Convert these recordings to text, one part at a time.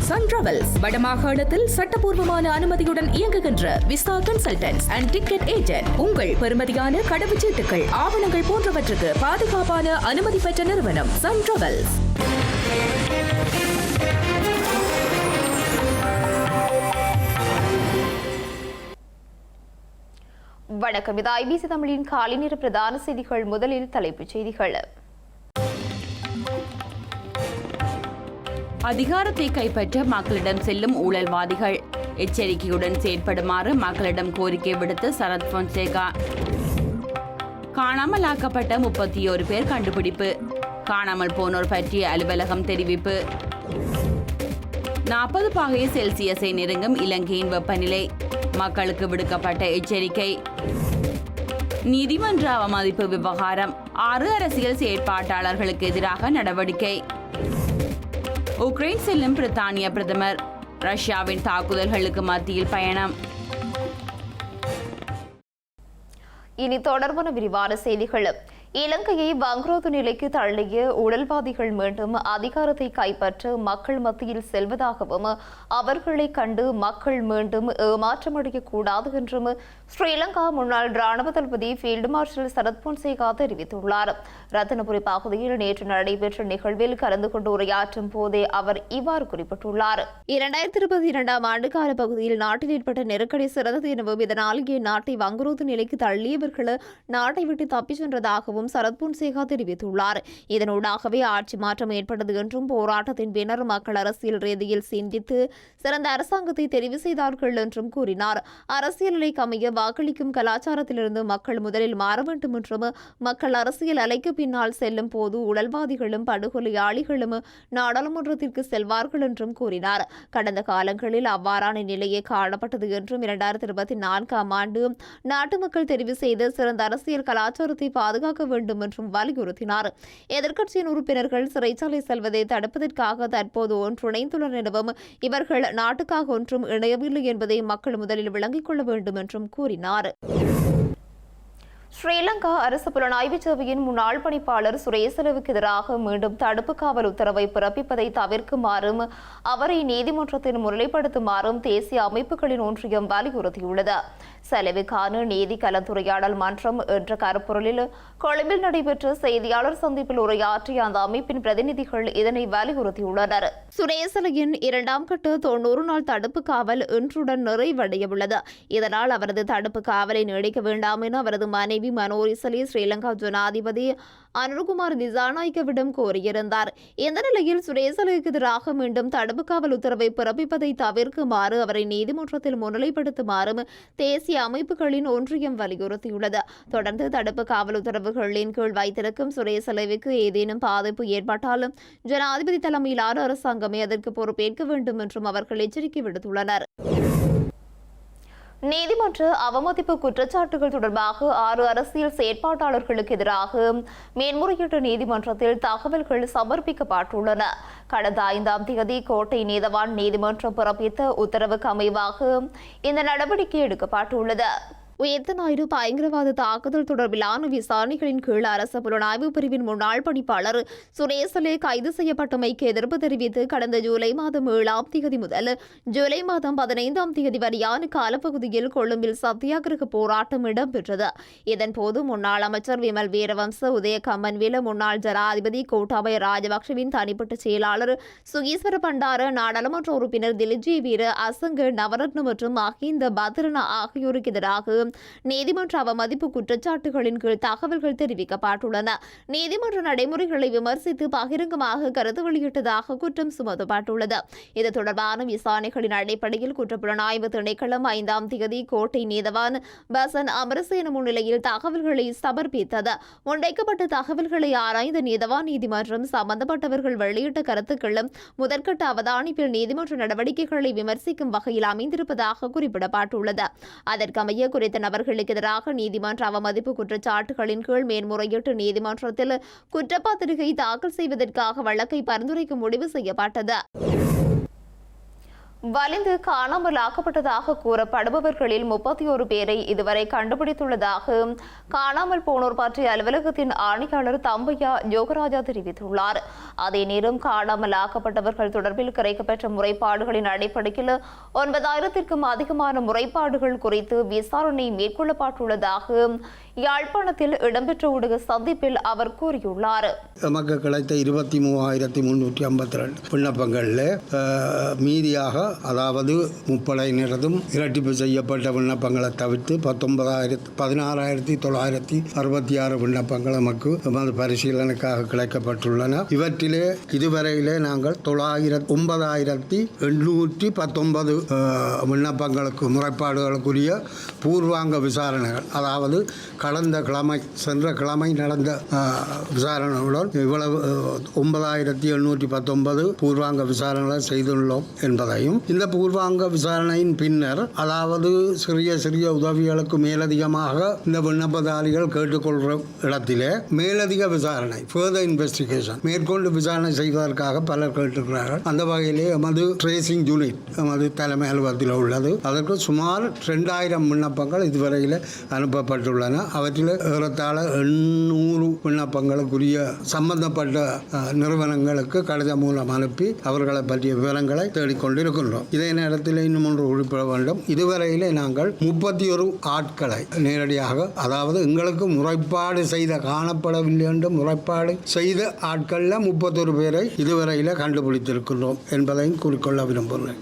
Sun travels வடமாகாணத்தில் சட்டபூர்வமான அனுமதியுடன் இயங்குகின்ற visa consultants and ticket agent. உங்கள் பெறுமதியான கடவுச்சீட்டுகள், ஆவணங்கள் போன்றவற்றுக்கு பாதுகாப்பான அனுமதி பெற்ற நிறுவனம் சன் டிராவல்ஸ். வணக்கம். இது ஐபிசி தமிழின் காலை நேர பிரதான செய்திகள். முதலில் தலைப்புச் செய்திகள். அதிகாரத்தை கைப்பற்ற மக்களிடம் செல்லும் ஊழல்வாதிகள், எச்சரிக்கையுடன் செயற்படுமாறு மக்களிடம் கோரிக்கை விடுத்த சரத் பொன்சேகா. காணாமல் ஆக்கப்பட்ட 31 பேர் கண்டுபிடிப்பு, காணாமல் போனோர் பற்றிய அலுவலகம் தெரிவிப்பு. 40 பாகை செல்சியஸை நெருங்கும் இலங்கையின் வெப்பநிலை, மக்களுக்கு விடுக்கப்பட்ட எச்சரிக்கை. நீதிமன்ற அவமதிப்பு விவகாரம், 6 அரசியல் செயற்பாட்டாளர்களுக்கு எதிராக நடவடிக்கை. உக்ரைன் செல்லும் பிரித்தானிய பிரதமர், ரஷ்யாவின் தாக்குதல்களுக்கு மத்தியில் பயணம். இனி தொடர்பான விரிவான செய்திகள். இலங்கையை வங்குரோத்து நிலைக்கு தள்ளிய ஊழல்வாதிகள் மீண்டும் அதிகாரத்தை கைப்பற்ற மக்கள் மத்தியில் செல்வதாகவும் அவர்களை கண்டு மக்கள் மீண்டும் ஏமாற்றமடையக்கூடாது என்றும் ஸ்ரீலங்கா முன்னாள் ராணுவ தளபதி ஃபீல்டு மார்ஷல் சரத் பொன்சேகா தெரிவித்துள்ளார். ரத்தினபுரி பகுதியில் நேற்று நடைபெற்ற நிகழ்வில் கலந்து கொண்டு உரையாற்றும் போதே அவர் இவ்வாறு குறிப்பிட்டுள்ளார். 2022 ஆண்டு கால பகுதியில் நாட்டில் ஏற்பட்ட நெருக்கடி சிறந்தது எனவும் இதனாலேயே நாட்டை வங்குரோத்து நிலைக்கு தள்ளியவர்கள் நாட்டை விட்டு தப்பிச் சென்றதாகவும் சரத் பொன்சேகா தெரிவித்துள்ளார். இதனூடாகவே ஆட்சி மாற்றம் ஏற்பட்டது என்றும் போராட்டத்தின் பின்னர் மக்கள் அரசியல் ரீதியில் சிந்தித்து சிறந்த அரசாங்கத்தை தெரிவு செய்தார்கள் என்றும் கூறினார். அரசியல் அலைக்கு அமைய வாக்களிக்கும் கலாச்சாரத்திலிருந்து மக்கள் முதலில் மாற வேண்டும் என்றும் மக்கள் அரசியல் அலைக்கு பின்னால் செல்லும் போது ஊழல்வாதிகளும் படுகொலையாளிகளும் நாடாளுமன்றத்திற்கு செல்வார்கள் என்றும் கூறினார். கடந்த காலங்களில் அவ்வாறான நிலையே காணப்பட்டது என்றும் 2024 ஆண்டு நாட்டு மக்கள் தெரிவு செய்த சிறந்த அரசியல் கலாச்சாரத்தை பாதுகாக்க வேண்டும் என்றும் வலியுறுத்தினார். எதிர்க்கட்சியின் உறுப்பினர்கள் சிறைச்சாலை செல்வதை தடுப்பதற்காக தற்போது ஒன்றிணைந்துள்ளனர் எனவும் இவர்கள் நாட்டுக்காக ஒன்றும் இணையவில்லை என்பதை மக்கள் முதலில் விளங்கிக் கொள்ள வேண்டும் என்றும் கூறினார். ஸ்ரீலங்கா அரசு புலனாய்வு சேவையின் முன்னாள் பணிப்பாளர் சுரேசலவுக்கு எதிராக மீண்டும் தடுப்பு காவல் உத்தரவை பிறப்பிப்பதை தவிர்க்குமாறும் அவரை நீதிமன்றத்தில் முன்னிலைப்படுத்துமாறும் தேசிய அமைப்புகளின் ஒன்றியம் வலியுறுத்தியுள்ளது. செலவுக்கான நீதி கலந்துரையாடல் மன்றம் என்ற கருப்பொருளில் கொழும்பில் நடைபெற்ற செய்தியாளர் சந்திப்பில் உரையாற்றிய அந்த அமைப்பின் பிரதிநிதிகள் இதனை வலியுறுத்தியுள்ளனர். சுரேசலையின் 2ஆம் கட்ட 90 நாள் தடுப்பு காவல் இன்றுடன் நிறைவடையவுள்ளது. இதனால் அவரது தடுப்பு காவலை நீடிக்க வேண்டாம் என அவரது மனைவி மனோரிசலி ஸ்ரீலங்கா ஜனாதிபதி அனுர்குமார் திசாநாயக்கவிடம் கோரியிருந்தார். இந்த நிலையில் சுரேசலுக்கு எதிராக மீண்டும் தடுப்பு காவல் உத்தரவை பிறப்பிப்பதை தவிர்க்குமாறு அவரை நீதிமன்றத்தில் முன்னிலைப்படுத்துமாறும் தேசிய அமைப்புகளின் ஒன்றியம் வலியுறுத்தியுள்ளது. தொடர்ந்து தடுப்பு காவல் உத்தரவுகளின் கீழ் வைத்திருக்கும் சுரேசலுக்கு ஏதேனும் பாதிப்பு ஏற்பட்டாலும் ஜனாதிபதி தலைமையிலான அரசாங்கமே அதற்கு பொறுப்பேற்க வேண்டும் என்றும் அவர்கள் எச்சரிக்கை விடுத்துள்ளனர். நீதிமன்ற அவமதிப்பு குற்றச்சாட்டுகள் தொடர்பாக 6 அரசியல் செயற்பாட்டாளர்களுக்கு எதிராக மேன்முறையீட்டு நீதிமன்றத்தில் தகவல்கள் சமர்ப்பிக்கப்பட்டுள்ளன. கடந்த 5ஆம் தேதி கோட்டை நீதவான் நீதிமன்றம் பிறப்பித்த உத்தரவுக்கு அமைவாக இந்த நடவடிக்கை எடுக்கப்பட்டுள்ளது. உயர்த்த ஞாயிறு பயங்கரவாத தாக்குதல் தொடர்பிலான விசாரணைகளின் கீழ் அரச புலனாய்வு பிரிவின் முன்னாள் பணிப்பாளர் சுரேசலே கைது செய்யப்பட்டமைக்கு எதிர்ப்பு தெரிவித்து கடந்த ஜூலை மாதம் 7ஆம் தேதி முதல் ஜூலை மாதம் 15ஆம் தேதி வரையான காலப்பகுதியில் கொழும்பில் சத்தியாகிரக போராட்டம் இடம்பெற்றது. இதன்போது முன்னாள் அமைச்சர் விமல் வீரவம்ச, உதய கம்மன்வேல, முன்னாள் ஜனாதிபதி கோட்டாபய ராஜபக்சவின் தனிப்பட்ட செயலாளர் சுகீஸ்வர பண்டார, நாடாளுமன்ற உறுப்பினர் திலிஜி வீர, அசங்க நவரத்ன மற்றும் மஹிந்த பத்ரன ஆகியோருக்கு எதிராக நீதிமன்ற அவமதிப்பு குற்றச்சாட்டுகளின் கீழ் தகவல்கள் தெரிவிக்கப்பட்டுள்ளன. நீதிமன்ற நடைமுறைகளை விமர்சித்து பகிரங்கமாக கருத்து வெளியிட்டதாக குற்றம் சுமத்தப்பட்டுள்ளது. இது தொடர்பான விசாரணைகளின் அடிப்படையில் குற்றப்புலனாய்வு திணைக்களம் 5ஆம் தேதி கோட்டை நீதவான் பசன் அமரசேன முன்னிலையில் தகவல்களை சமர்ப்பித்தது. முன்வைக்கப்பட்ட தகவல்களை ஆராய்ந்த நீதவான் நீதிமன்றம் சம்பந்தப்பட்டவர்கள் வெளியிட்ட கருத்துக்களும் முதற்கட்ட அவதானிப்பில் நீதிமன்ற நடவடிக்கைகளை விமர்சிக்கும் வகையில் அமைந்திருப்பதாக குறிப்பிடப்பட்டுள்ளது. அதற்கமைய குறித்த நபர்களுக்கு எதிராக நீதிமன்ற அவமதிப்பு குற்றச்சாட்டுகளின் கீழ் மேன்முறையீட்டு நீதிமன்றத்தில் குற்றப்பத்திரிகை தாக்கல் செய்வதற்காக வழக்கை பரிந்துரைக்க முடிவு செய்யப்பட்டது. வலிந்து காணாமல் ஆக்கப்பட்டதாக கூறப்படுபவர்களில் 31 பேரை இதுவரை கண்டுபிடித்துள்ளதாக காணாமல் போனோர் பற்றிய அலுவலகத்தின் ஆணையாளர் தம்பையா யோகராஜா தெரிவித்துள்ளார். அதே நேரம் காணாமல் ஆக்கப்பட்டவர்கள் தொடர்பில் கிடைக்கப்பெற்ற முறைப்பாடுகளின் அடிப்படையில் 9,000க்கும் அதிகமான முறைப்பாடுகள் குறித்து விசாரணை மேற்கொள்ளப்பட்டுள்ளதாக யாழ்ப்பாணத்தில் இடம்பெற்ற ஊடக சந்திப்பில் அவர் கூறியுள்ளார். நமக்கு கிடைத்த 23,352 விண்ணப்பங்களில் மீதியாக, அதாவது முப்படையினரதும் இரட்டிப்பு செய்யப்பட்ட விண்ணப்பங்களை தவிர்த்து 16,966 விண்ணப்பங்கள் நமக்கு நமது பரிசீலனைக்காக கிடைக்கப்பட்டுள்ளன. இவற்றிலே இதுவரையிலே நாங்கள் 9,819 விண்ணப்பங்களுக்கு முறைப்பாடுகளுக்குரிய பூர்வாங்க விசாரணைகள், அதாவது கடந்த கிழமை சென்ற கிழமை நடந்த விசாரணைகளுடன் இவ்வளவு 9,819 பூர்வாங்க விசாரணைகளை செய்துள்ளோம் என்பதையும், இந்த பூர்வாங்க விசாரணையின் பின்னர், அதாவது சிறிய உதவிகளுக்கு மேலதிகமாக இந்த விண்ணப்பதாரிகள் கேட்டுக்கொள்கிற இடத்திலே மேலதிக விசாரணை ஃபர்தர் இன்வெஸ்டிகேஷன் மேற்கொண்டு விசாரணை செய்வதற்காக பலர் கேட்டிருக்கிறார்கள். அந்த வகையிலே எமது ட்ரேசிங் யூனிட் எமது தலைமை அலுவலகத்தில் உள்ளது. அதற்கு சுமார் 2,000 விண்ணப்பங்கள் இதுவரையில் அனுப்பப்பட்டுள்ளன. அவற்றில் ஏறத்தாழ 800 விண்ணப்பங்களுக்குரிய சம்பந்தப்பட்ட நிறுவனங்களுக்கு கடிதம் மூலம் அனுப்பி அவர்களை பற்றிய விவரங்களை தேடிக்கொண்டிருக்கின்றோம். இதே நேரத்தில் இன்னும் ஒன்று குறிப்பிட வேண்டும். இதுவரையிலே நாங்கள் 31 ஆட்களை நேரடியாக, அதாவது எங்களுக்கு முறைப்பாடு செய்த காணப்படவில்லை என்று முறைப்பாடு செய்த ஆட்களில் 31 பேரை இதுவரையில கண்டுபிடித்திருக்கின்றோம் என்பதையும் கூறிக்கொள்ள விரும்புகிறேன்.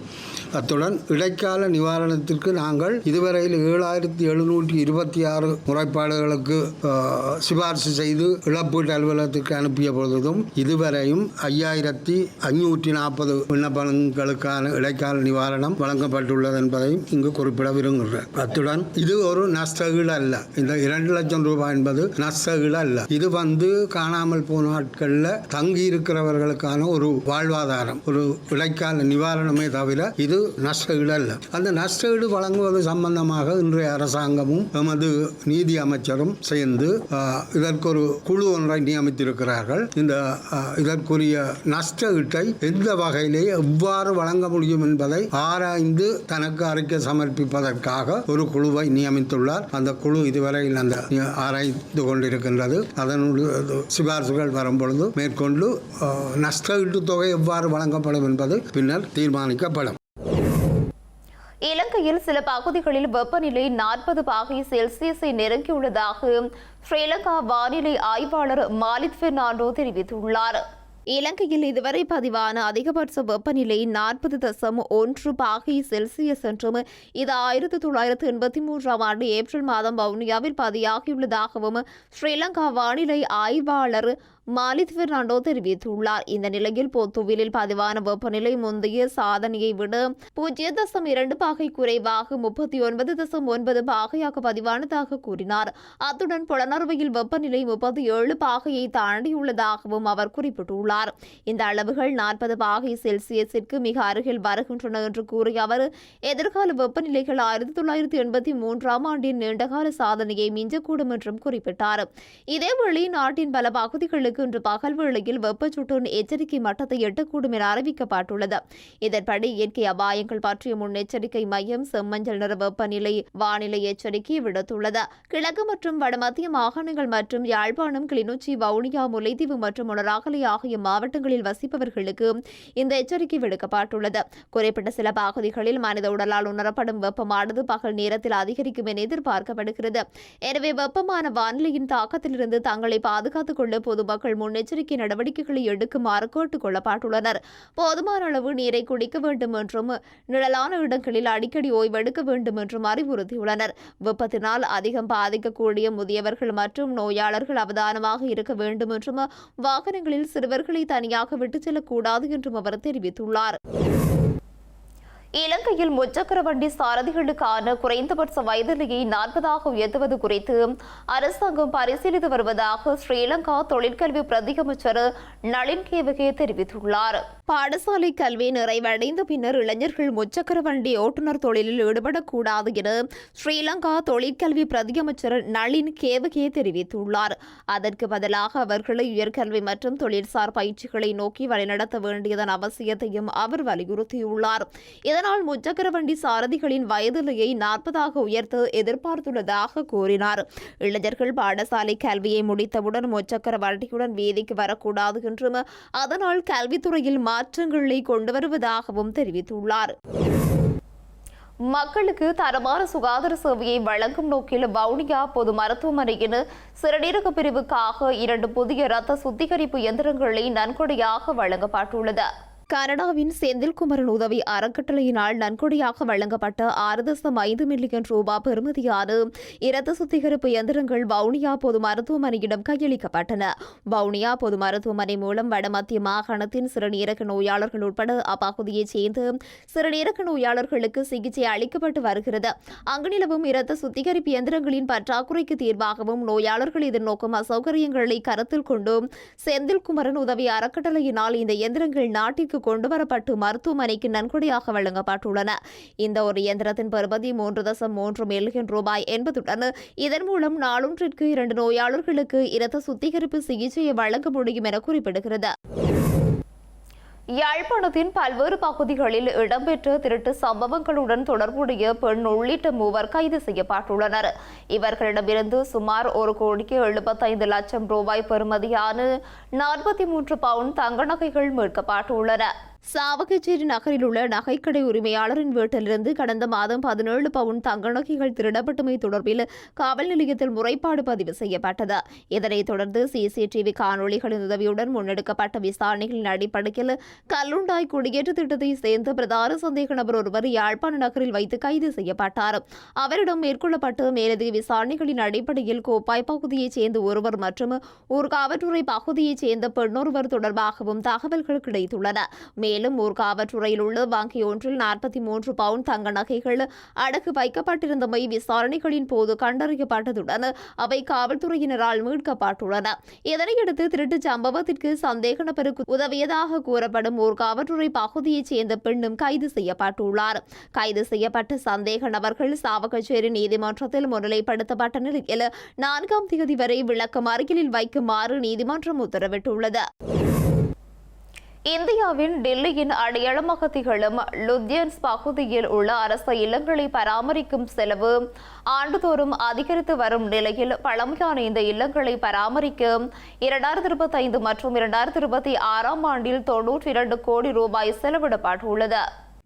அத்துடன் இடைக்கால நிவாரணத்திற்கு நாங்கள் இதுவரையில் 7,726 முறைப்பாடுகளுக்கு சிபார்சு செய்து இழப்பீட்டு அலுவலகத்திற்கு அனுப்பிய பொழுதும் இதுவரையும் 5,540 விண்ணப்பங்களுக்கான இடைக்கால நிவாரணம் வழங்கப்பட்டுள்ளது என்பதையும் இங்கு குறிப்பிட விரும்புகிறேன். அத்துடன் இது ஒரு நஷ்டஈடு அல்ல. இந்த 2 லட்சம் ரூபாய் என்பது நஷ்டஈடு அல்ல. இது காணாமல் போன நாட்களில் தங்கி இருக்கிறவர்களுக்கான ஒரு வாழ்வாதாரம், ஒரு இடைக்கால நிவாரணமே தவிர இது நஷ்டஈடு அல்ல. அந்த நஷ்டஈடு வழங்குவது சம்பந்தமாக இன்றைய அரசாங்கமும் எமது நீதி அமைச்சரும் சேர்ந்து இதற்கு ஒரு குழு ஒன்றை நியமித்திருக்கிறார்கள். இந்த இதற்குரிய நஷ்டஈட்டை எந்த வகையிலே எவ்வாறு வழங்க முடியும் என்பதை ஆராய்ந்து தனக்கு அறிக்கை சமர்ப்பிப்பதற்காக ஒரு குழுவை நியமித்துள்ளார். அந்த குழு இதுவரையில் அந்த ஆராய்ந்து கொண்டிருக்கின்றது. அதனுடைய சிபார்சுகள் வரும்பொழுது மேற்கொண்டு நஷ்டஈட்டு தொகை எவ்வாறு வழங்கப்படும் என்பது பின்னர் தீர்மானிக்கப்படும். இலங்கையில் சில பகுதிகளில் வெப்பநிலை 40 பாகை செல்சியஸை நெருங்கியுள்ளதாக ஸ்ரீலங்கா வானிலை ஆய்வாளர் மாலித் பெர்னாண்டோ தெரிவித்துள்ளார். இலங்கையில் இதுவரை பதிவான அதிகபட்ச வெப்பநிலை 40.1 பாகை செல்சியஸ் என்றும் இது 1983ஆம் ஆண்டு ஏப்ரல் மாதம் வவுனியாவில் பதிவாகியுள்ளதாகவும் ஸ்ரீலங்கா வானிலை ஆய்வாளர் மாலித் பெர்னாண்டோ தெரிவித்துள்ளார். இந்த நிலையில் பொத்துவிலில் பதிவான வெப்பநிலை முந்தைய சாதனையை விட 0.2 பாகை குறைவாக 39.9 பாகையாக பதிவானதாக கூறினார். அத்துடன் புலனறுவையில் வெப்பநிலை 37 பாகையை தாண்டியுள்ளதாகவும் அவர் குறிப்பிட்டுள்ளார். இந்த அளவுகள் 40 பாகை செல்சியஸிற்கு மிக அருகில் வருகின்றன என்று கூறிய அவர், எதிர்கால வெப்பநிலைகள் 1983ஆம் ஆண்டின் நீண்டகால சாதனையை மிஞ்சக்கூடும் என்றும் குறிப்பிட்டார். இதேவேளை நாட்டின் பல பகுதிகளுக்கு இன்று பகல் வேளையில் வெப்பச்சுட்டு எச்சரிக்கை மட்டத்தை எட்டக்கூடும் என அறிவிக்கப்பட்டுள்ளது. இதன்படி இயற்கை அபாயங்கள் பற்றிய முன்னெச்சரிக்கை மையம் செம்மஞ்சள் நிற வெப்பநிலை வானிலை எச்சரிக்கை விடுத்துள்ளது. கிழக்கு மற்றும் வடமத்திய மாகாணங்கள் மற்றும் யாழ்ப்பாணம், கிளிநொச்சி, வவுனியா, முல்லைத்தீவு மற்றும் உலராகலை ஆகிய மாவட்டங்களில் வசிப்பவர்களுக்கு இந்த எச்சரிக்கை விடுக்கப்பட்டுள்ளது. குறிப்பிட்ட சில பகுதிகளில் மனித உடலால் உணரப்படும் வெப்பமானது பகல் நேரத்தில் அதிகரிக்கும் என எதிர்பார்க்கப்படுகிறது. எனவே வெப்பமான வானிலையின் தாக்கத்திலிருந்து தங்களை பாதுகாத்துக் கொள்ள பொதுமக்கள் முன்னெச்சரிக்கை நடவடிக்கைகளை எடுக்குமாறு கேட்டுக் கொள்ளப்பட்டுள்ளனர். போதுமான அளவு நீரை குடிக்க வேண்டும் என்றும் நிழலான இடங்களில் அடிக்கடி ஓய்வெடுக்க வேண்டும் என்றும் அறிவுறுத்தியுள்ளனர். வெப்பத்தினால் அதிகம் பாதிக்கக்கூடிய முதியவர்கள் மற்றும் நோயாளர்கள் அவதானமாக இருக்க வேண்டும் என்றும் வாகனங்களில் சிறுவர்களை தனியாக விட்டுச் செல்லக்கூடாது என்றும் அவர் தெரிவித்துள்ளார். இலங்கையில் முச்சக்கர வண்டி சாரதிகளுக்கான குறைந்தபட்ச வயதிலேயே 40 உயர்த்துவது குறித்து அரசாங்கம் பரிசீலித்து வருவதாக ஸ்ரீலங்கா தொழிற்கல்வி பிரதியமைச்சர் நளின் கேவகே தெரிவித்துள்ளார். பாடசாலை கல்வி நிறைவடைந்த பின்னர் இளைஞர்கள் முச்சக்கர வண்டி ஓட்டுநர் தொழிலில் ஈடுபடக்கூடாது என ஸ்ரீலங்கா தொழிற்கல்வி பிரதியமைச்சர் நளின் கேவகே தெரிவித்துள்ளார். அதற்கு பதிலாக அவர்களை உயர்கல்வி மற்றும் தொழில்சார் பயிற்சிகளை நோக்கி வழிநடத்த வேண்டியதன் அவசியத்தையும் அவர் வலியுறுத்தியுள்ளார். இதனால் இதனால் முச்சக்கர வண்டி சாரதிகளின் வயதிலையை 40 உயர்த்த எதிர்பார்த்துள்ளதாக கூறினார். இளைஞர்கள் பாடசாலை கல்வியை முடித்தவுடன் முச்சக்கர வண்டியுடன் வீதிக்கு வரக்கூடாது என்றும் அதனால் கல்வித்துறையில் மாற்றங்களை கொண்டு வருவதாகவும் தெரிவித்துள்ளார். மக்களுக்கு தரமான சுகாதார சேவையை வழங்கும் நோக்கில் வவுனியா பொது மருத்துவமனையின் சிறுநீரக பிரிவுக்காக 2 புதிய இரத்த சுத்திகரிப்பு இயந்திரங்களை நன்கொடையாக வழங்கப்பட்டுள்ளது. கனடாவின் செந்தில்குமரன் உதவி அறக்கட்டளையினால் நன்கொடையாக வழங்கப்பட்ட 6.5 மில்லியன் ரூபாய் பெறுமதியான இரத்த சுத்திகரிப்பு இயந்திரங்கள் வவுனியா பொது மருத்துவமனையிடம் கையளிக்கப்பட்டன. வவுனியா பொது மருத்துவமனை மூலம் வடமத்திய மாகாணத்தின் சிறுநீரக நோயாளர்கள் உட்பட அப்பகுதியைச் சேர்ந்த சிறுநீரக நோயாளர்களுக்கு சிகிச்சை அளிக்கப்பட்டு வருகிறது. அங்கு நிலவும் இரத்த சுத்திகரிப்பு இயந்திரங்களின் பற்றாக்குறைக்கு தீர்வாகவும் நோயாளர்கள் எதிர்நோக்கும் அசௌகரியங்களை கருத்தில் கொண்டும் செந்தில்குமரன் உதவி அறக்கட்டளையினால் இந்த இயந்திரங்கள் நாட்டிற்கு கொண்டுவரப்பட்டு மருத்துவமனைக்கு நன்கொடையாக வழங்கப்பட்டுள்ளன. இந்த ஒரு இயந்திரத்தின் பெறுமதி 3.3 மில்லியன் ரூபாய் என்பதுடன் இதன் மூலம் நாளொன்றிற்கு 2 நோயாளர்களுக்கு இரத்த சுத்திகரிப்பு சிகிச்சையை வழங்க முடியும் என குறிப்பிடுகிறது. யாழ்ப்பாணத்தின் பல்வேறு பகுதிகளில் இடம்பெற்ற திருட்டு சம்பவங்களுடன் தொடர்புடைய பெண் உள்ளிட்ட 3 கைது செய்யப்பட்டுள்ளனர். இவர்களிடமிருந்து சுமார் 1,75 லட்சம் ரூபாய் பெறுமதியான 43 பவுன் தங்க நகைகள் மீட்கப்பட்டுள்ளன. சாவகச்சேரி நகரில் உள்ள நகைக்கடை உரிமையாளரின் வீட்டிலிருந்து கடந்த மாதம் 17 பவுன் தங்க நகைகள் திருடப்பட்டமை தொடர்பில் காவல் நிலையத்தில் முறைப்பாடு பதிவு செய்யப்பட்டது. இதனைத் தொடர்ந்து சிசிடிவி காணொலிகளின் உதவியுடன் முன்னெடுக்கப்பட்ட விசாரணைகளின் அடிப்படையில் கல்லுண்டாய் குடியேற்ற திட்டத்தை சேர்ந்த பிரதான சந்தேக நபர் ஒருவர் யாழ்ப்பாண நகரில் வைத்து கைது செய்யப்பட்டார். அவரிடம் மேற்கொள்ளப்பட்ட மேலதிக விசாரணைகளின் அடிப்படையில் கோப்பாய் பகுதியைச் சேர்ந்த ஒருவர் மற்றும் ஊர்காவற்றுறை பகுதியைச் சேர்ந்த பெண்ணொருவர் தொடர்பாகவும் தகவல்கள் கிடைத்துள்ளன. மேலும் ஊர்காவற்றுறையில் உள்ள வங்கி ஒன்றில் 43 பவுன் தங்க நகைகள் அடகு வைக்கப்பட்டிருந்தமை விசாரணைகளின் போது கண்டறியப்பட்டதுடன் அவை காவல்துறையினரால் மீட்கப்பட்டுள்ளன. இதனையடுத்து திருட்டு சம்பவத்திற்கு சந்தேக நபருக்கு உதவியதாக கூறப்படும் ஊர்காவற்றுறை பகுதியைச் சேர்ந்த பெண்ணும் கைது செய்யப்பட்டுள்ளார். கைது செய்யப்பட்ட சந்தேக நபர்கள் சாவகச்சேரி நீதிமன்றத்தில் முன்னிலைப்படுத்தப்பட்ட நிலையில் 4ஆம் தேதி வரை விளக்கமறியலில் வைக்குமாறு நீதிமன்றம் உத்தரவிட்டுள்ளது. இந்தியாவின் டெல்லியின் அடையாளமாக திகழும் லுத்யன்ஸ் பகுதியில் உள்ள அரசு இல்லங்களை பராமரிக்கும் செலவு ஆண்டுதோறும் அதிகரித்து வரும் நிலையில் பழமையான இந்த இல்லங்களை பராமரிக்க 2025 மற்றும் 2026 ஆண்டில் 92 கோடி ரூபாய் செலவிடப்பட்டுள்ளது.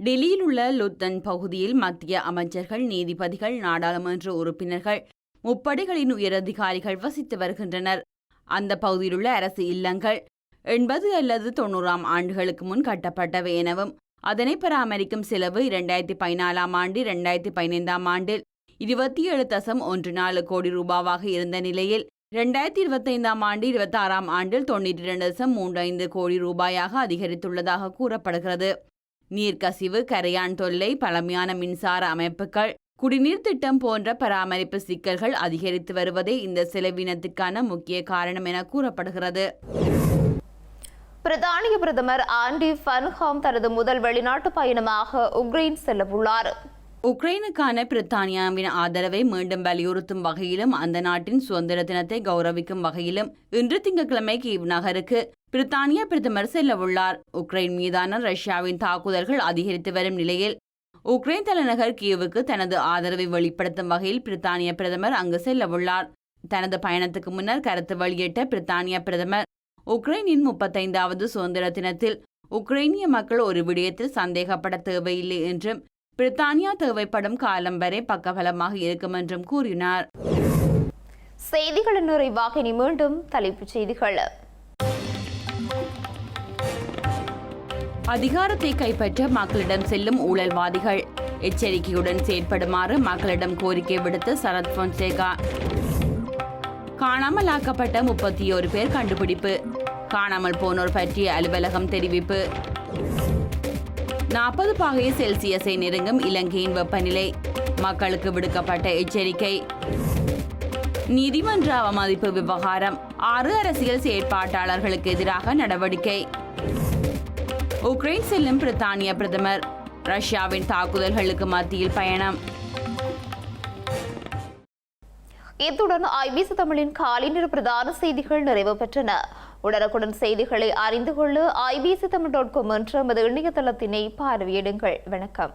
டெல்லியில் உள்ள லுத்தன் பகுதியில் மத்திய அமைச்சர்கள், நீதிபதிகள், நாடாளுமன்ற உறுப்பினர்கள், முப்படைகளின் உயரதிகாரிகள் வசித்து வருகின்றனர். அந்த பகுதியில் உள்ள அரசு இல்லங்கள் 80 அல்லது 90ஆம் ஆண்டுகளுக்கு முன் கட்டப்பட்டவை எனவும் அதனை பராமரிக்கும் செலவு 2014ஆம் ஆண்டு 2015ஆம் ஆண்டில் 27.14 கோடி ரூபாவாக இருந்த நிலையில் 2025ஆம் ஆண்டு 26ஆம் ஆண்டில் 92.35 கோடி ரூபாயாக அதிகரித்துள்ளதாக கூறப்படுகிறது. நீர்க்கசிவு, கரையான் தொல்லை, பழமையான மின்சார அமைப்புகள், குடிநீர் திட்டம் போன்ற பராமரிப்பு சிக்கல்கள் அதிகரித்து வருவதே இந்த செலவினத்திற்கான முக்கிய காரணம் என கூறப்படுகிறது. பிரித்தானிய பிரதமர் ஆண்டி ஃபன்ஹாம் தனது முதல் வெளிநாட்டு பயணமாக உக்ரைன் செல்லவுள்ளார். உக்ரைனுக்கான பிரித்தானியாவின் ஆதரவை மீண்டும் வலியுறுத்தும் வகையிலும் அந்த நாட்டின் சுதந்திர தினத்தை கௌரவிக்கும் வகையிலும் இன்று திங்கட்கிழமை கீவ் நகருக்கு பிரித்தானிய பிரதமர் செல்லவுள்ளார். உக்ரைன் மீதான ரஷ்யாவின் தாக்குதல்கள் அதிகரித்து வரும் நிலையில் உக்ரைன் தலைநகர் கீவுக்கு தனது ஆதரவை வெளிப்படுத்தும் வகையில் பிரித்தானிய பிரதமர் அங்கு செல்லவுள்ளார். தனது பயணத்துக்கு முன்னர் கருத்து வெளியிட்ட பிரித்தானிய பிரதமர் உக்ரைனின் 35வது சுதந்திர தினத்தில் உக்ரைனிய மக்கள் ஒரு விடயத்தில் சந்தேகப்பட தேவையில்லை என்றும் பிரித்தானியா தேவைப்படும் காலம் வரை பக்கபலமாக இருக்கும் என்றும் கூறினார். செய்திகளின் நிறைவாக இனி மீண்டும் தலைப்புச் செய்திகள். அதிகாரத்தை கைப்பற்ற மக்களிடம் செல்லும் ஊழல்வாதிகள், எச்சரிக்கையுடன் செயற்படுமாறு மக்களிடம் கோரிக்கை விடுத்த சரத் பொன்சேகா. காணாமல் ஆக்கப்பட்ட 31 பேர் கண்டுபிடிப்பு, காணாமல் போனோர் பற்றிய அலுவலகம் தெரிவிப்பு. 40 பாகை செல்சியஸை நெருங்கும் இலங்கையின் வெப்பநிலை, மக்களுக்கு விடுக்கப்பட்ட எச்சரிக்கை. நீதிமன்ற அவமதிப்பு விவகாரம், 6 அரசியல் செயற்பாட்டாளர்களுக்கு எதிராக நடவடிக்கை. உக்ரைன் செல்லும் பிரித்தானிய பிரதமர், ரஷ்யாவின் தாக்குதல்களுக்கு மத்தியில் பயணம். இத்துடன் ஐபிசி தமிழின் காலை நேர பிரதான செய்திகள் நிறைவு பெற்றன. உடனுக்குடன் செய்திகளை அறிந்து கொள்ள IBCTamil.com என்ற எமது இணையதளத்தினை பார்வையிடுங்கள். வணக்கம்.